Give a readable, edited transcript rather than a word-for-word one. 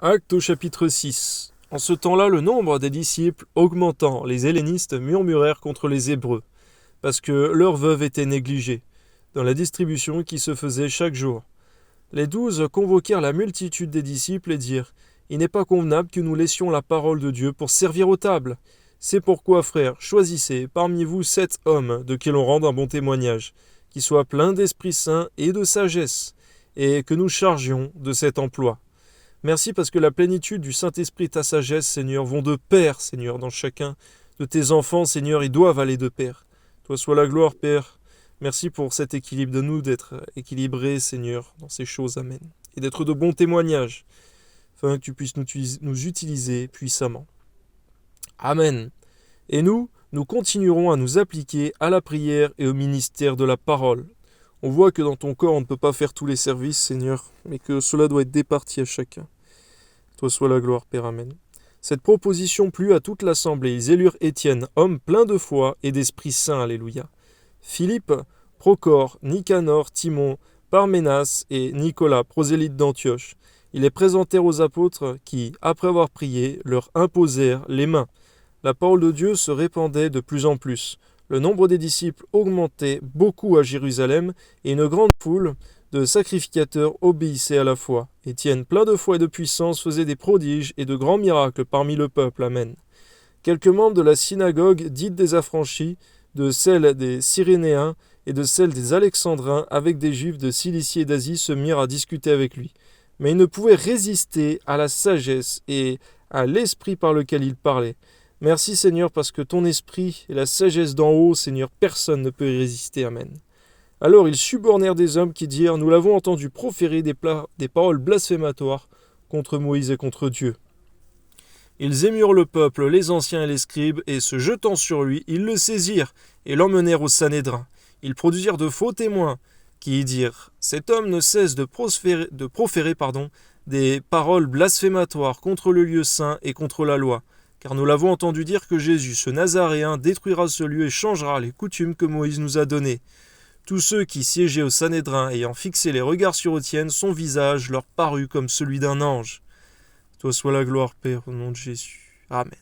Actes au chapitre 6. En ce temps-là, le nombre des disciples augmentant, les hellénistes murmurèrent contre les Hébreux, parce que leurs veuves étaient négligées, dans la distribution qui se faisait chaque jour. Les 12 convoquèrent la multitude des disciples et dirent : Il n'est pas convenable que nous laissions la parole de Dieu pour servir aux tables. C'est pourquoi, frères, choisissez parmi vous 7 hommes de qui l'on rende un bon témoignage, qui soient pleins d'Esprit Saint et de sagesse, et que nous chargions de cet emploi. Merci parce que la plénitude du Saint-Esprit et ta sagesse, Seigneur, vont de pair, Seigneur, dans chacun de tes enfants, Seigneur, ils doivent aller de pair. Toi soit la gloire, Père. Merci pour cet équilibre de nous, d'être équilibrés, Seigneur, dans ces choses, Amen. Et d'être de bons témoignages, afin que tu puisses nous utiliser puissamment. Amen. Et nous continuerons à nous appliquer à la prière et au ministère de la parole. On voit que dans ton corps, on ne peut pas faire tous les services, Seigneur, mais que cela doit être départi à chacun. Toi soit la gloire, Père, Amen. Cette proposition plut à toute l'assemblée. Ils élurent Étienne, homme plein de foi et d'Esprit Saint, alléluia. Philippe, Procor, Nicanor, Timon, Parménas et Nicolas, prosélytes d'Antioche. Ils les présentèrent aux apôtres qui, après avoir prié, leur imposèrent les mains. La parole de Dieu se répandait de plus en plus. Le nombre des disciples augmentait beaucoup à Jérusalem et une grande foule de sacrificateurs obéissaient à la foi. Étienne, plein de foi et de puissance, faisait des prodiges et de grands miracles parmi le peuple. Amen. Quelques membres de la synagogue dite des affranchis, de celle des Cyrénéens et de celle des Alexandrins, avec des Juifs de Cilicie et d'Asie, se mirent à discuter avec lui. Mais ils ne pouvaient résister à la sagesse et à l'esprit par lequel il parlait. Merci Seigneur, parce que ton esprit et la sagesse d'en haut, Seigneur, personne ne peut y résister. Amen. Alors ils subornèrent des hommes qui dirent : Nous l'avons entendu proférer des paroles blasphématoires contre Moïse et contre Dieu. Ils émurent le peuple, les anciens et les scribes, et se jetant sur lui, ils le saisirent et l'emmenèrent au Sanhédrin. Ils produisirent de faux témoins qui dirent : Cet homme ne cesse de proférer des paroles blasphématoires contre le lieu saint et contre la loi. Car nous l'avons entendu dire que Jésus, ce Nazaréen, détruira ce lieu et changera les coutumes que Moïse nous a données. Tous ceux qui siégeaient au Sanhédrin, ayant fixé les regards sur Étienne, son visage leur parut comme celui d'un ange. Toi soit la gloire, Père, au nom de Jésus. Amen.